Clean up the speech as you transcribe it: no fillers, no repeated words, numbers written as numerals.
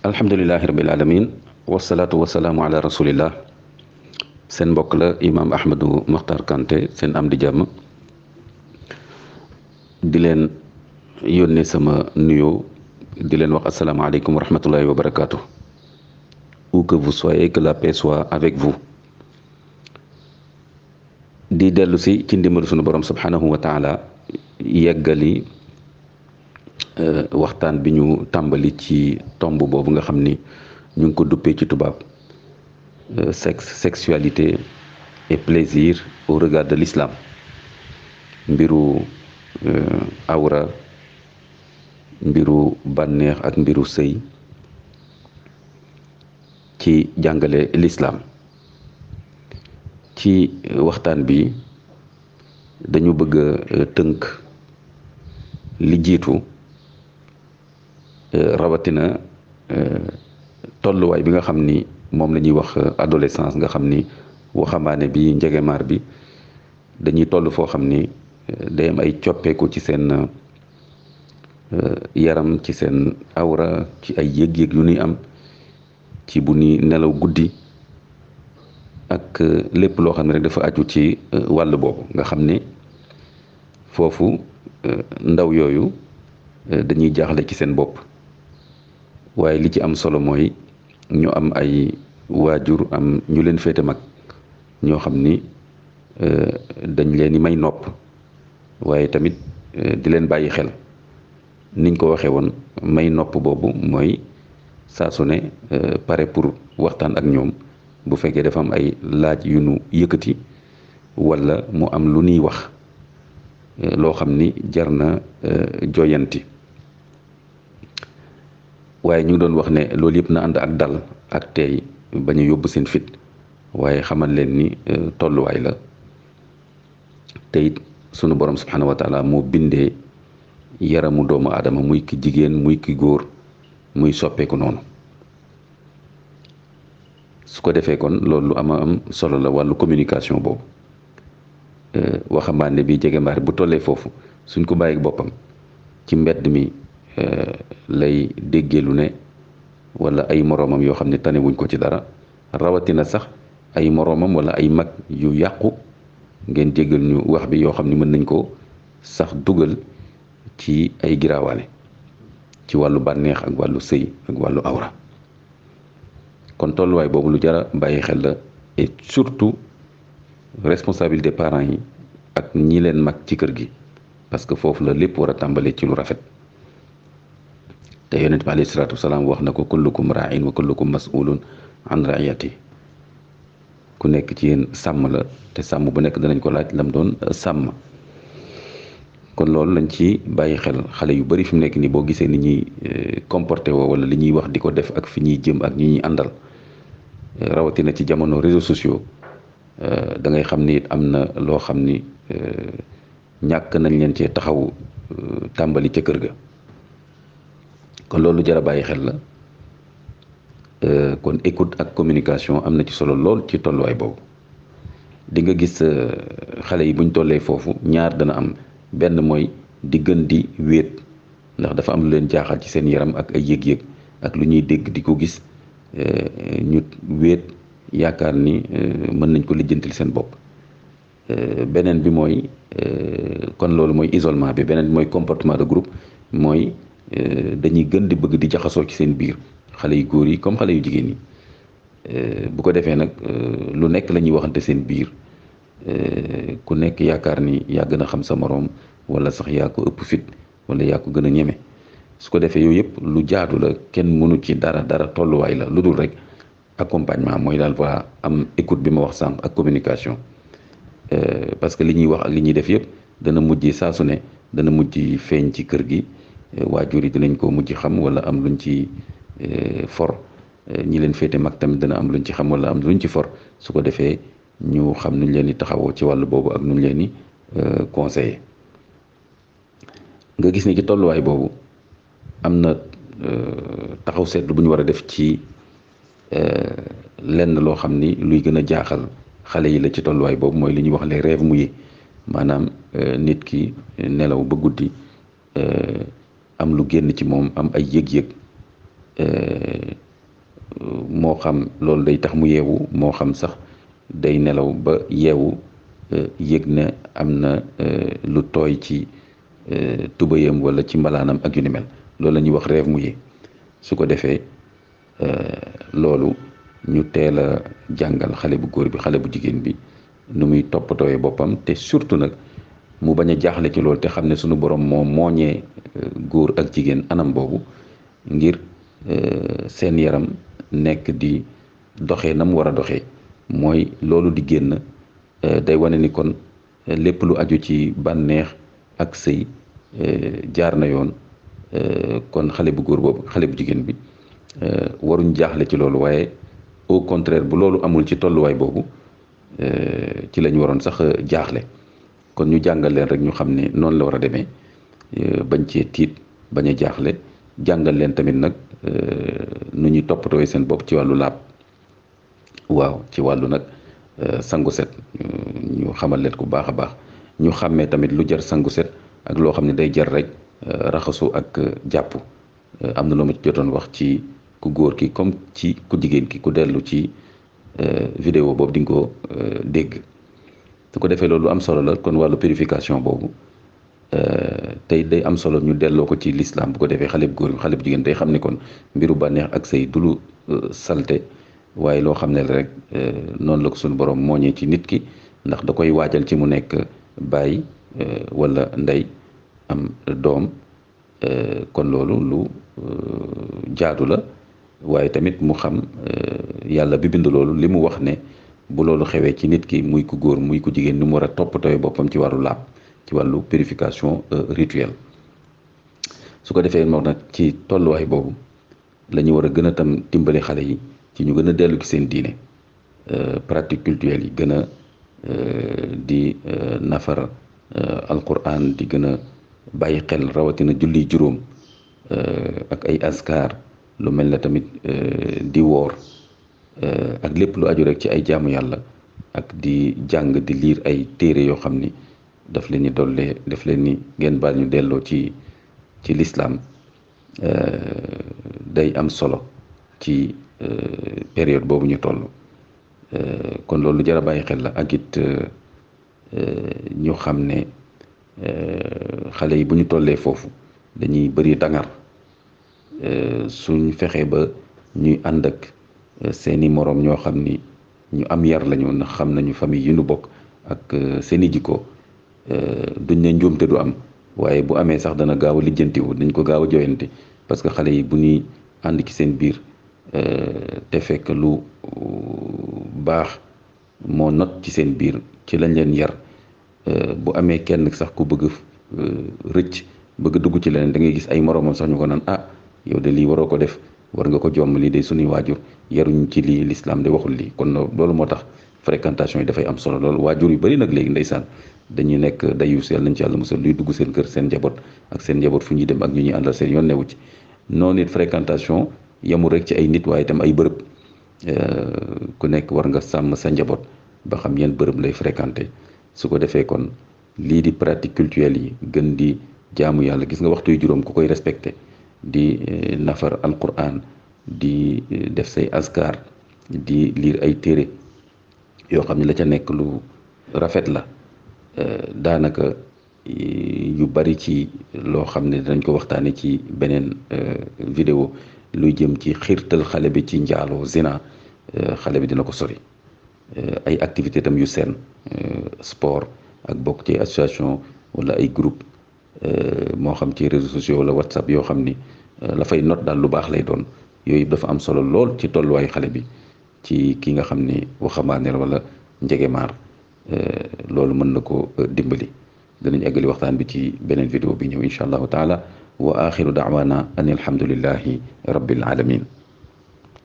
alhamdulilahi rabil alamin wasalaatu wasalaamu ala rasulillah seen mbokk la imaam Ahmadou Mokhtar Kanté seen am di jàmm di leen yónnee sama nuyoo di leen wax asalaamaaleykum wa rahmatullahi wa barakaatu. Où que vous soyez, que la paix soit avec vous. di dellu si ci ndimbalu sunu borom subhanahu wa taala yeggali waxtaan bi ñu tàmbali ci tomb boobu nga xam ni ñu ngi ko duppee ci tubaab sexe, sexualité et plaisir au regard de l'islam. Mbiru awra, mbiru bànneex ak mbiru sëy ci jàngale l'islam. Ci waxtaan bi dañu bëgg a tënk li jiitu rawatina tolluwaay bi nga xam ni moom la ñuy wax adolescence, nga xam ni waxambaane bi njegemaar bi dañuy toll foo xam ni day am ay coppeeku ci seen yaram, ci seen awra, ci ay yëg-yëg yu ñuy am ci bu ñuy nelaw guddi ak lépp loo xam ne rek dafa aju ci wàll boobu nga xam ne foofu ndaw yooyu dañuy jaaxle ci seen bopp. waaye li ci am solo mooy ñu am ay waajur, am ñu leen féete mag ñoo xam ni dañ leen di may nopp, waaye tamit di leen bàyyi xel. niñ ko waxee woon, may nopp boobu mooy saa su ne pare pour waxtaan ak ñoom bu fekkee dafa am ay laaj yu nu yëkkati walla mu am lu ñuy wax loo xam ni jar na joyanti. waaye ñu ngi doon wax ne loolu yëpp na ànd ak dal ak teey, bañ a yóbbu seen fit, waaye xamal leen ni tolluwaay la. te it sunu borom subhanahu wa taala moo bindee yaramu doomu aadama, muy ki jigéen muy ki góor, muy soppeeku noonu. su ko defee kon loolu lu am solo la, wàllu communication boobu. waxambaane bi jege mbaar bu tollee foofu suñ ko bàyyi boppam ci mbedd mi lay déggee lu ne, wala ay moroomam yoo xam ne tane wuñ ko ci dara, rawatina sax ay moroomam wala ay mag yu yàqu, ngeen jéggal ñu wax bi, yoo xam ne mën nañ ko sax dugal ci ay giraawaale ci wàllu bànneex ak wàllu sëy ak wàllu awra. kon tolluwaay boobu lu jara bàyyi xel la, et surtout responsabilité parents yi ak ñi leen mag ci kër gi, parce que foofu la lépp war a tàmbalee ci lu rafet. te yonent bi alayhi salaatu wasalaam wax na ko kullukum raa'in wa kullukum mas'ulun an ra'iyati. ku nekk ci yéen sàmm la, te sàmm bu nekk danañ ko laaj lam doon sàmm. kon loolu lañ ci bàyyi xel. xale yu bari fi mu nekk nii boo gisee ni ñuy comporté woo wala li ñuy wax di ko def ak fi ñuy jëm ak ñi ñuy àndal, rawatina ci jamono réseaux sociaux, da ngay xam ni it am na loo xam ni ñàkk nañ leen cee taxaw tàmbali ca kër ga. kon loolu jar a bàyyi xel la. kon écoute ak communication am na ci solo lool ci tolluwaay boobu. di nga gis xale yi buñ tollee foofu ñaar dana am. benn mooy di gën di wéet, ndax dafa am lu leen jaaxal ci seen yaram ak ay yëg-yëg ak lu ñuy dégg di ko gis, ñu wéet yaakaar ni mën nañ ko lijjantil seen bopp. beneen bi mooy kon loolu mooy isolement bi. beneen bi mooy comportement de groupe, mooy dañuy gën di bëgg di jaxasoo ci seen biir, xale yu góor yi comme xale yu jigéen yi. bu ko defee nag lu nekk la ñuy waxante seen biir, ku nekk yaakaar ni yaa gën a xam sa moroom, wala sax yaa ko ëpp fit, wala yaa ko gën a ñeme. su ko defee yooyu yëpp lu jaadu la, kenn mënu ci dara tolluwaay la, lu dul rek accompagnement. mooy daal waa am écoute bi ma wax sànq ak communication. parce que li ñuy wax ak li ñuy def yëpp dana mujj saa su ne dana mujj feeñ ci kër gi. waajur yi dinañ ko mujj xam, wala am luñ ci for. ñi leen féete mag tamit dana am luñ ci xam, wala am luñ ci for. su ko defee ñu xam nuñ leen di taxawoo ci wàllu boobu ak nuñ leen di conseiller. nga gis ni ci tolluwaay boobu am na taxaw seetlu bu ñu war a def ci lenn loo xam ni luy gën a jaaxal xale yi la ci tolluwaay boobu, mooy li ñuy wax les rêves mouillés. maanaam nit ki nelaw ba guddi am lu génn ci moom, am ay yëg-yëg moo xam loolu day tax mu yeewu moo xam sax day nelaw ba yeewu yëg na am na lu tooy ci tubayam wala ci mbalaanam ak yu ni mel loolu la ñuy wax rêve mouillé su ko defee loolu ñu teel a jàngal xale bu góor bi xale bu jigéen bi nu muy toppatooyee boppam te surtout nag mu bañ a jaaxle ci loolu te xam ne sunu borom moo mooñee góor ak jigéen anam boobu ngir seen yaram nekk di doxee na mu war a doxee mooy loolu di génn day wane ni kon lépp lu aju ci bànneex ak sëy jaar na yoon kon xale bu góor boobu xale bu jigéen bi waruñ jaaxle ci loolu waaye au contraire bu loolu amul ci tolluwaay boobu ci lañ waroon sax jaaxle kon ñu jàngal leen rek ñu xam ne noonu la war a demee bañ cee tiit bañ a jaaxle jàngal leen tamit nag nu ñuy toppatooy seen bopp ci wàllu laab waaw ci wàllu nag sangu set ñu xamal leen ku baax a baax ñu xàmmee tamit lu jar sangu set ak loo xam ne day jar rek raxasu ak jàpp am na loo ma ci jotoon wax ci ku góor ki comme ci ku jigéen ki ku dellu ci vidéo boobu di nga ko dégg su ko defee loolu lu am solo la kon wàllu purification boobu tey day am solo ñu delloo ko ci l'islam bu ko defee xale bu góor xale bu jigéen day xam ni kon mbiru bànneex ak sëy du lu salte waaye loo xam ne rek noonu la ko suñu borom mooñee ci nit ki ndax da koy waajal ci mu nekk baay wala ndey am doom kon loolu lu jaadu la waaye tamit mu xam yàlla bi bind loolu li mu wax ne bu loolu xewee ci nit ki muy ku góor muy ku jigéen ni mu war a toppatooy boppam ci wàllu laab ci wàllu purification rituelle su ko defee moom nag ci tolluwaay boobu la ñu war a gën a tam dimbali xale yi ci ñu gën a dellu ci seen diine pratique culturelle yi gën a di nafar alquran di gën a bàyyi xel rawatina julli juróom ak ay askar lu mel ne tamit di woor ak lépp lu aju rek ci ay jaamu yàlla ak di jàng di liir ay téere yoo xam ni daf leen ni dollee daf leen ni ngeen baal ñu delloo ci l'islam day am solo ci période boobu ñu toll kon loolu jar a bàyyi xel la ak it ñu xam ne xale yi bu ñu tollee foofu dañuy bëri dangar suñ fexee ba ñuy ànd ak seeni moroom ñoo xam ni ñu am yar lañu ndax xam nañu famille yi ñu bokk ak seeni jikko duñ ne njuumte du am waaye bu amee sax dana gaaw a lijjantiwu dañ ko gaaw a joyanti parce que xale yi bu ñuy ànd ci seen biir te fekk lu baax moo not ci seen biir ci lañ leen yar bu amee kenn sax ku bëgg rëcc bëgg dugg ci leneen da ngay gis ay moroomam sax ñu ko naan ah yow de lii waroo ko def war nga ko jomm lii de suñuy waajur yaruñ ci lii l'islam de waxul lii kon loolu moo tax fréquentation yi dafay am solo loolu waajur yu bari nag léegi ndeysaan dañuy nekk dayus yàlla nañ ci yàlla musal luy dugg seen kër seen njaboot ak seen njaboot fu ñuy dem ak ñu ñuy àndal seen yoon newu ci noonu it fréquentation yemul rek ci ay nit waaye itam ay bërëb ku nekk war nga sàmm sa njaboot ba xam yan bërëb lay fréquenté su ko defee kon lii di pratique culturelle yi gën di jaamu yàlla gis nga waxtu yu juróom ku koy respecté di nafar alquran di def say askar di liir ay téere yoo xam ne la ca nekk lu rafet la daanaka yu bari ci loo xam ne dinañ ko waxtaane ci beneen vidéo luy jëm ci xiirtal xale bi ci njaaloo zina xale bi dina ko sori ay activité tam yu seen sport ak bokk ci association wala ay groupe moo xam ci réseaux sociaux wala WhatsApp yoo xam ni la fay not daal lu baax lay doon yooyu dafa am solo lool ci tolluwaayu xale bi ci ki nga xam ni waxambaane la wala njegemaar loolu mën na ko dimbali danañ eggali waxtaan bi ci beneen vidéo bi ñëw incha allahu taala wa axiru daawana an alhamdulillahi rabbil alamin